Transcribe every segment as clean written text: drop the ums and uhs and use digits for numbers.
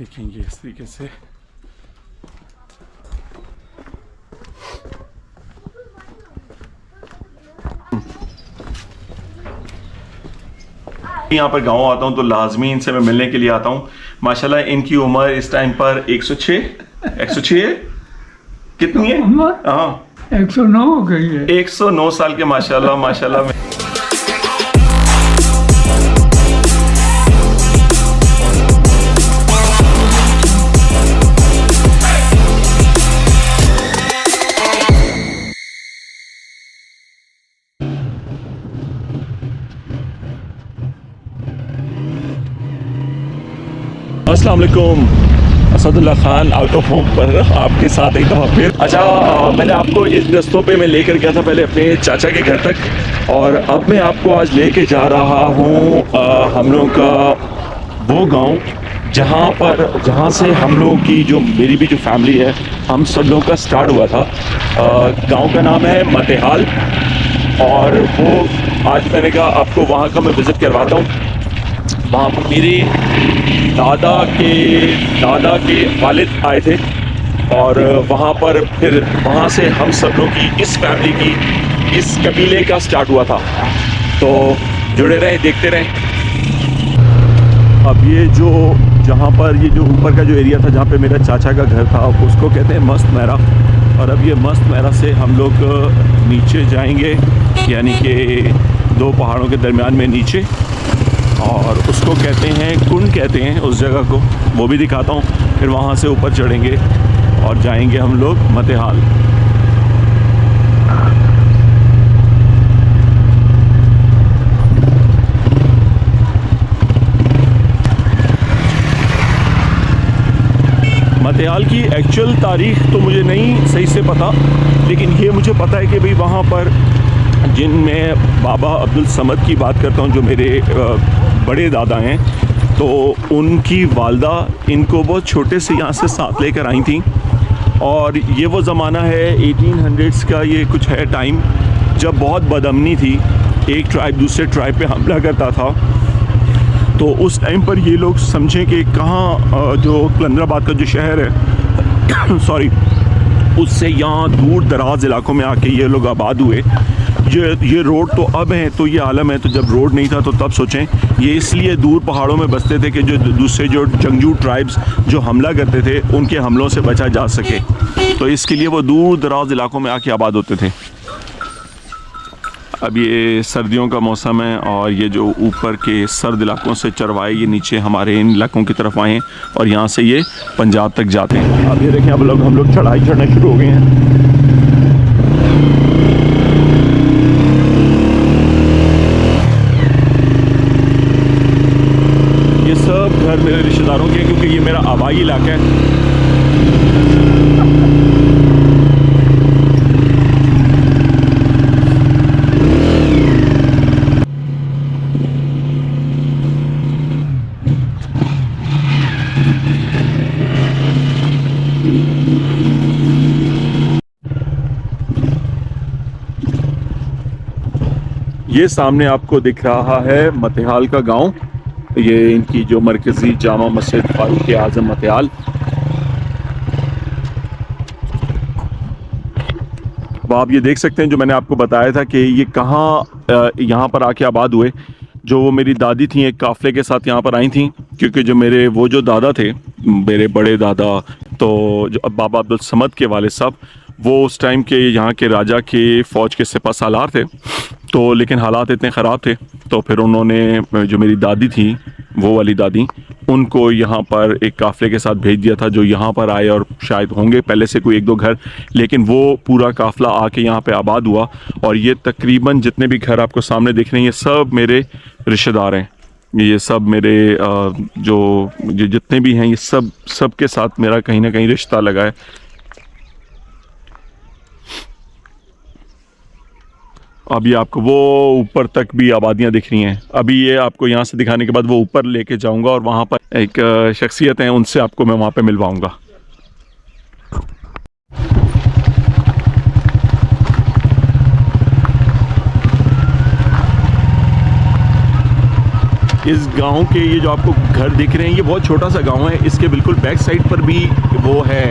देखेंगे इस तरीके से। यहाँ पर गांव आता हूँ तो लाजमी इनसे मैं मिलने के लिए आता हूँ। माशाल्लाह इनकी उम्र इस टाइम पर 106 है। कितनी है? हाँ 109 हो गई है। 109 साल के माशाल्लाह माशाल्लाह। अस्सलाम वालेकुम, Asadullah Khan out of home पर आपके साथ एक दफ़ा फिर। अच्छा, मैंने आपको इस रस्तों पे मैं लेकर गया था पहले अपने चाचा के घर तक, और अब मैं आपको आज लेके जा रहा हूँ हम लोगों का वो गांव जहाँ से हम लोगों की जो मेरी भी जो फैमिली है, हम सब लोगों का स्टार्ट हुआ था। गांव का नाम है मतेहाल, और वो आज मैंने कहा आपको वहाँ का मैं विज़िट करवाता हूँ। वहाँ पर मेरे दादा के वालिद आए थे, और वहाँ पर फिर वहाँ से हम सब लोग की इस फैमिली की इस कबीले का स्टार्ट हुआ था। तो जुड़े रहें, देखते रहें। अब ये जो जहाँ पर ये जो ऊपर का जो एरिया था जहाँ पे मेरा चाचा का घर था, उसको कहते हैं मस्त महरा। और अब ये मस्त महरा से हम लोग नीचे जाएंगे, यानी कि दो पहाड़ों के दरमियान में नीचे, और उसको कहते हैं कुंड कहते हैं उस जगह को, वो भी दिखाता हूँ। फिर वहाँ से ऊपर चढ़ेंगे और जाएंगे हम लोग मतेहाल। मतेहाल की एक्चुअल तारीख़ तो मुझे नहीं सही से पता, लेकिन ये मुझे पता है कि भाई वहाँ पर जिनमें बाबा अब्दुल समद की बात करता हूँ, जो मेरे बड़े दादा हैं, तो उनकी वालदा इनको बहुत छोटे से यहाँ से साथ लेकर आई थी। और ये वो ज़माना है 1800s का, ये कुछ है टाइम जब बहुत बदअमनी थी, एक ट्राइब दूसरे ट्राइब पे हमला करता था। तो उस टाइम पर ये लोग समझें कि कहाँ जो कलंदराबाद का जो शहर है सॉरी, उससे यहाँ दूर दराज इलाकों में आके ये लोग आबाद हुए। ये रोड तो अब हैं तो ये आलम है, तो जब रोड नहीं था तो तब सोचें। ये इसलिए दूर पहाड़ों में बसते थे कि जो दूसरे जो जंगजू ट्राइब्स जो हमला करते थे उनके हमलों से बचा जा सके, तो इसके लिए वो दूर दराज इलाकों में आके आबाद होते थे। अब ये सर्दियों का मौसम है, और ये जो ऊपर के सर्द इलाकों से चरवाए ये नीचे हमारे इन इलाकों की तरफ आए हैं, और यहाँ से ये पंजाब तक जाते हैं। अब ये देखें, अब हम लोग चढ़ाई चढ़ना शुरू हो गए हैं। ये सब घर मेरे रिश्तेदारों के हैं, क्योंकि ये मेरा आबाई इलाका है। ये सामने आपको दिख रहा है मतेहाल का गांव, ये इनकी जो मरकज़ी जामा मस्जिद फारूक आज़म मतेहाल। अब आप ये देख सकते हैं, जो मैंने आपको बताया था कि ये कहाँ यहाँ पर आके आबाद हुए। जो वो मेरी दादी थी एक काफ़िले के साथ यहाँ पर आई थी, क्योंकि जो मेरे वो जो दादा थे, मेरे बड़े दादा, तो जो बाबा अब्दुल समद के वालिद साहब, वो उस टाइम के यहाँ के राजा के फ़ौज के सिपह सालार थे। तो लेकिन हालात इतने ख़राब थे, तो फिर उन्होंने जो मेरी दादी थी, वो वाली दादी, उनको यहाँ पर एक काफ़िले के साथ भेज दिया था, जो यहाँ पर आए, और शायद होंगे पहले से कोई एक दो घर, लेकिन वो पूरा काफ़िला आके यहाँ पे आबाद हुआ। और ये तकरीबन जितने भी घर आपको सामने दिख रहे हैं, ये सब मेरे रिश्तेदार हैं। ये सब मेरे जो जितने भी हैं, ये सब के साथ मेरा कहीं ना कहीं रिश्ता लगा है। अभी आपको वो ऊपर तक भी आबादियाँ दिख रही हैं। अभी ये आपको यहाँ से दिखाने के बाद वो ऊपर लेके जाऊँगा, और वहाँ पर एक शख्सियत हैं, उनसे आपको मैं वहाँ पे मिलवाऊँगा। इस गांव के ये जो आपको घर दिख रहे हैं ये बहुत छोटा सा गांव है। इसके बिल्कुल बैक साइड पर भी वो है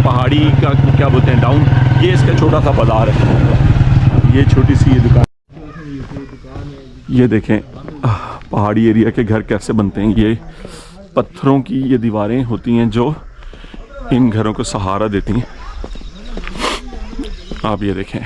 पहाड़ी का क्या बोलते हैं डाउन, ये इसका छोटा सा बाजार है। ये छोटी सी ये दुकान, ये देखें पहाड़ी एरिया के घर कैसे बनते हैं। ये पत्थरों की ये दीवारें होती हैं जो इन घरों को सहारा देती हैं। आप ये देखें,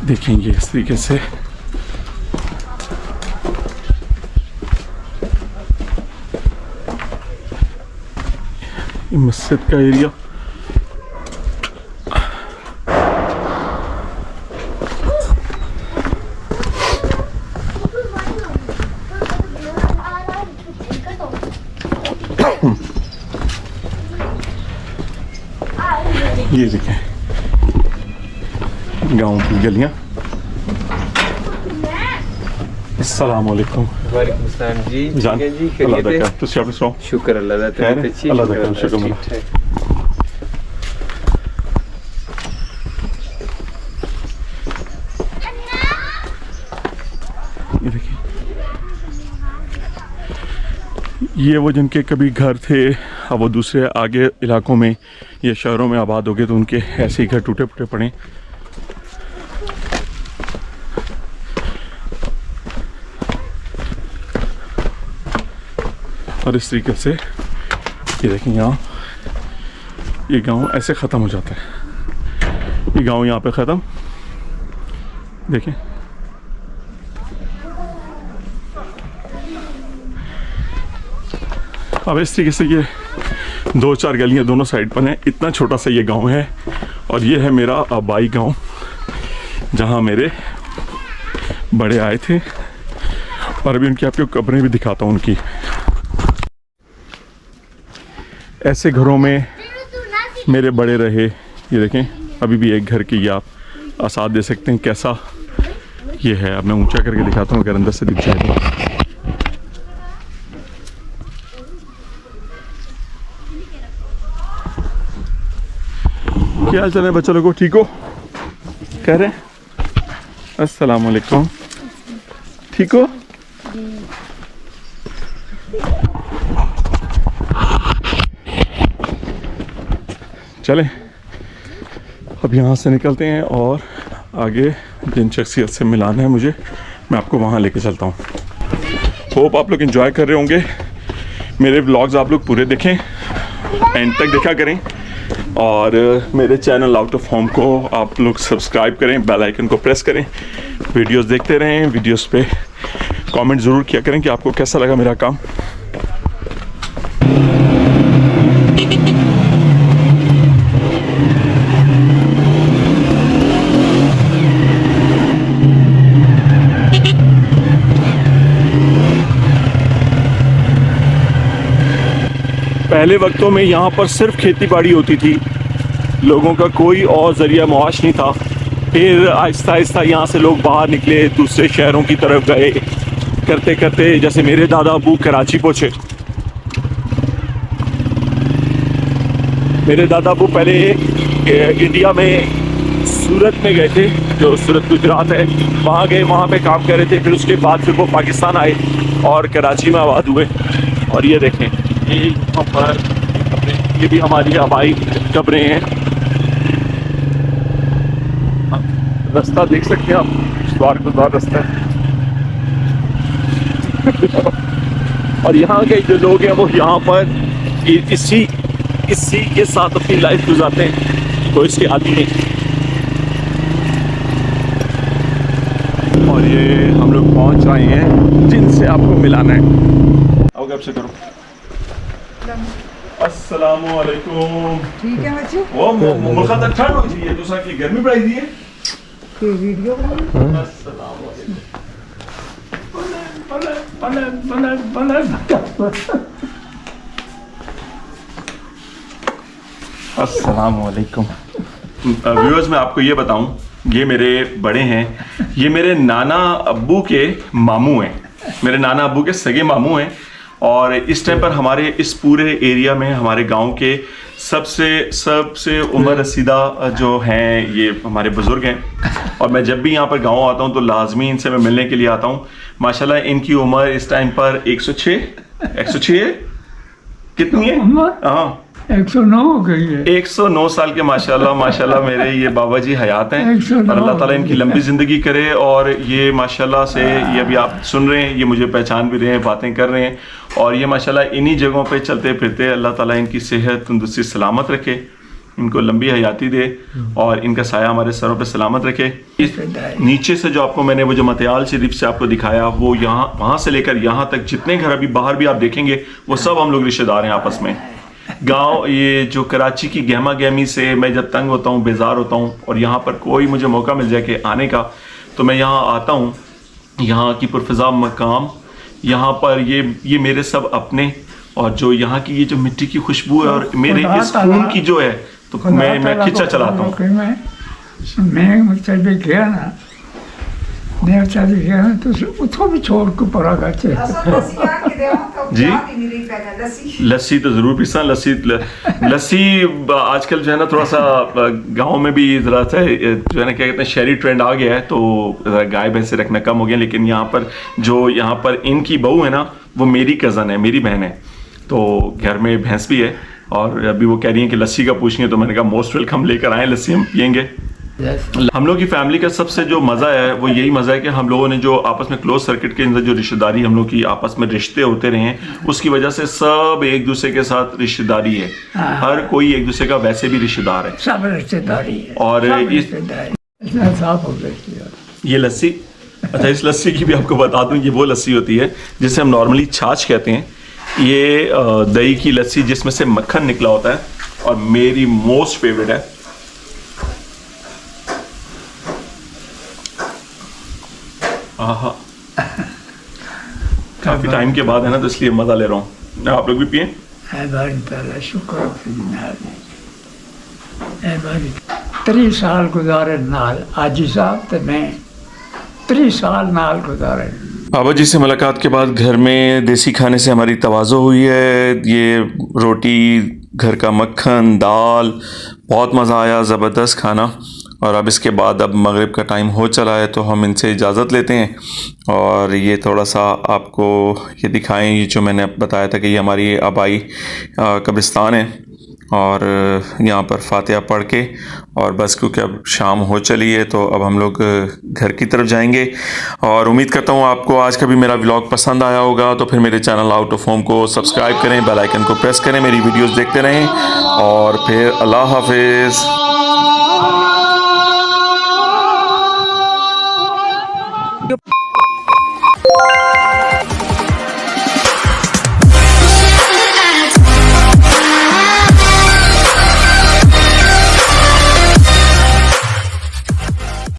देखेंगे इस तरीके से मस्जिद का एरिया। ये देखें गांव की गलियां। अस्सलाम वालेकुम। वालेकुम सलाम जी। जान जी अल्लाह दा क्या तुसी आप सुनाओ। शुक्र अल्लाह दा खैर तबीयत अच्छी अल्लाह दा क्या शुक्र ठीक मना। ठाक। ये देखिए, ये वो जिनके कभी घर थे अब वो दूसरे आगे इलाकों में या शहरों में आबाद हो गए तो उनके ऐसे ही घर टूटे फूटे पड़े। और इस तरीके से ये देखें यहाँ ये गांव ऐसे ख़त्म हो जाता है। ये गांव यहाँ पे ख़त्म, देखें अब इस तरीके से ये 2-4 गलियाँ दोनों साइड पर हैं। इतना छोटा सा ये गांव है और ये है मेरा आबाई गांव जहाँ मेरे बड़े आए थे और अभी उनकी आपको कब्रें भी दिखाता हूँ उनकी। ऐसे घरों में मेरे बड़े रहे। ये देखें अभी भी एक घर की ये आप आसाद दे सकते हैं कैसा ये है। अब मैं ऊंचा करके दिखाता हूँ अगर अंदर से दिख जाए तो। क्या चल रहा है बच्चों लोगों, ठीक हो? कह रहे हैं अस्सलाम वालेकुम, ठीक हो? चलें अब यहाँ से निकलते हैं और आगे जिन शख्सियत से मिलाना है मुझे मैं आपको वहाँ लेके चलता हूँ। होप आप लोग एंजॉय कर रहे होंगे। मेरे व्लॉग्स आप लोग पूरे देखें, एंड तक देखा करें और मेरे चैनल आउट ऑफ होम को आप लोग सब्सक्राइब करें, बेल आइकन को प्रेस करें, वीडियोस देखते रहें। वीडियोस पे कमेंट ज़रूर किया करें कि आपको कैसा लगा मेरा काम। पहले वक्तों में यहाँ पर सिर्फ खेती बाड़ी होती थी, लोगों का कोई और ज़रिया मुआश नहीं था। फिर आहिस्ता आहिस्ता यहाँ से लोग बाहर निकले, दूसरे शहरों की तरफ गए, करते करते जैसे मेरे दादा अबू कराची पहुँचे। मेरे दादा अबू पहले इंडिया में सूरत में गए थे, जो सूरत गुजरात है, वहाँ गए, वहाँ पे काम कर रहे थे। फिर उसके बाद फिर वो पाकिस्तान आए और कराची में आबाद हुए। और ये देखें ये यहाँ पर अपने ये भी हमारी आबाई कब्रें हैं। रास्ता देख सकते हैं आप, द्वार गुजार रास्ता है। और यहाँ के जो लोग हैं वो यहाँ पर इसी के साथ अपनी लाइफ गुजारते हैं, तो इसके आदि नहीं। और ये हम लोग पहुँच आए हैं जिनसे आपको मिलाना है। आओ आपसे करो। अस्सलामु अलैकुम। ठीक है बच्चे। वो मुल्क तक ठंड हो गई है, दूसरा की गर्मी बढ़ाई दी है। ये वीडियो अस्सलामु अलैकुम। अस्सलामु अलैकुम। व्यूअर्स मैं आपको ये बताऊं, ये मेरे बड़े हैं, ये मेरे नाना अब्बू के मामू हैं, मेरे नाना अब्बू के सगे मामू हैं। और इस टाइम पर हमारे इस पूरे एरिया में हमारे गांव के सबसे उम्र रसीदा जो हैं ये हमारे बुज़ुर्ग हैं। और मैं जब भी यहाँ पर गांव आता हूँ तो लाजमी इनसे मैं मिलने के लिए आता हूँ। माशाल्लाह इनकी उम्र इस टाइम पर 106 है, कितनी है? हाँ 109 हो गई है। 109 साल के माशाल्लाह मेरे ये बाबा जी हयात हैं। 109 और अल्लाह ताला इनकी लंबी ज़िंदगी करे। और ये माशाल्लाह से ये अभी आप सुन रहे हैं, ये मुझे पहचान भी रहे हैं, बातें कर रहे हैं। और ये माशाल्लाह इन्हीं जगहों पे चलते फिरते अल्लाह ताला इनकी सेहत तंदुरुस्ती सलामत रखे, इनको लंबी हयाती दे और इनका साया हमारे सरों पे सलामत रखे। इस नीचे से जो आपको मैंने वो जो मतियाल शरीफ से आपको दिखाया, वो यहाँ वहाँ से लेकर यहाँ तक जितने घर अभी बाहर भी आप देखेंगे वो सब हम लोग रिश्तेदार हैं आपस में। गांव ये जो कराची की गहमा गहमी से मैं जब तंग होता हूँ, बेजार होता हूँ और यहाँ पर कोई मुझे मौका मिल जाए कि आने का, तो मैं यहाँ आता हूँ। यहाँ की पुरफ़िज़ा मकाम, यहाँ पर ये मेरे सब अपने, और जो यहाँ की ये जो मिट्टी की खुशबू है और मेरे इस खून की जो है, तो मैं खिंचा चलाता हूँ। मैं चल गया ना, मैं चल गया ना तो उसको भी छोड़ के पड़ा गए। जी लस्सी तो ज़रूर पीसा। लस्सी आजकल जो है ना थोड़ा सा गांव में भी ज़रा सा जो है ना क्या कहते हैं शहरी ट्रेंड आ गया है, तो गाय भैंसे रखना कम हो गया। लेकिन यहाँ पर इनकी बहू है ना, वो मेरी कज़न है, मेरी बहन है, तो घर में भैंस भी है। और अभी वो कह रही हैं कि लस्सी का पूछेंगे, तो मैंने कहा मोस्ट वेलकम, लेकर आएँ, लस्सी हम पियेंगे। हम लोग की फैमिली का सबसे जो मज़ा है वो यही मज़ा है कि हम लोगों ने जो आपस में क्लोज सर्किट के अंदर जो रिश्तेदारी हम लोग की आपस में रिश्ते होते रहे हैं, उसकी वजह से सब एक दूसरे के साथ रिश्तेदारी है। हर कोई एक दूसरे का वैसे भी रिश्तेदार है, सब रिश्तेदारी है। और ये लस्सी, अच्छा इस लस्सी की भी आपको बता दूं, ये वो लस्सी होती है जिसे हम नॉर्मली छाछ कहते हैं। ये दही की लस्सी जिसमें से मक्खन निकला होता है, और मेरी मोस्ट फेवरेट है। आहा, काफी टाइम के बाद है ना, तो इसलिए मजा ले रहा हूँ। आप लोग भी पिए। शुक्र 3 साल गुजारे नाल आजी साहब, तो मैं 3 साल नाल गुजारे। बाबा जी से मुलाकात के बाद घर में देसी खाने से हमारी तवाज़ो हुई है। ये रोटी, घर का मक्खन, दाल, बहुत मज़ा आया, ज़बरदस्त खाना। और अब इसके बाद अब मगरिब का टाइम हो चला है, तो हम इनसे इजाज़त लेते हैं। और ये थोड़ा सा आपको ये दिखाएं, ये जो मैंने बताया था कि ये हमारी आबाई कब्रिस्तान है, और यहाँ पर फातिहा पढ़ के, और बस क्योंकि अब शाम हो चली है तो अब हम लोग घर की तरफ जाएंगे। और उम्मीद करता हूँ आपको आज का भी मेरा व्लॉग पसंद आया होगा। तो फिर मेरे चैनल आउट ऑफ होम को सब्सक्राइब करें, बेल आइकन को प्रेस करें, मेरी वीडियोस देखते रहें, और फिर अल्लाह हाफिज़।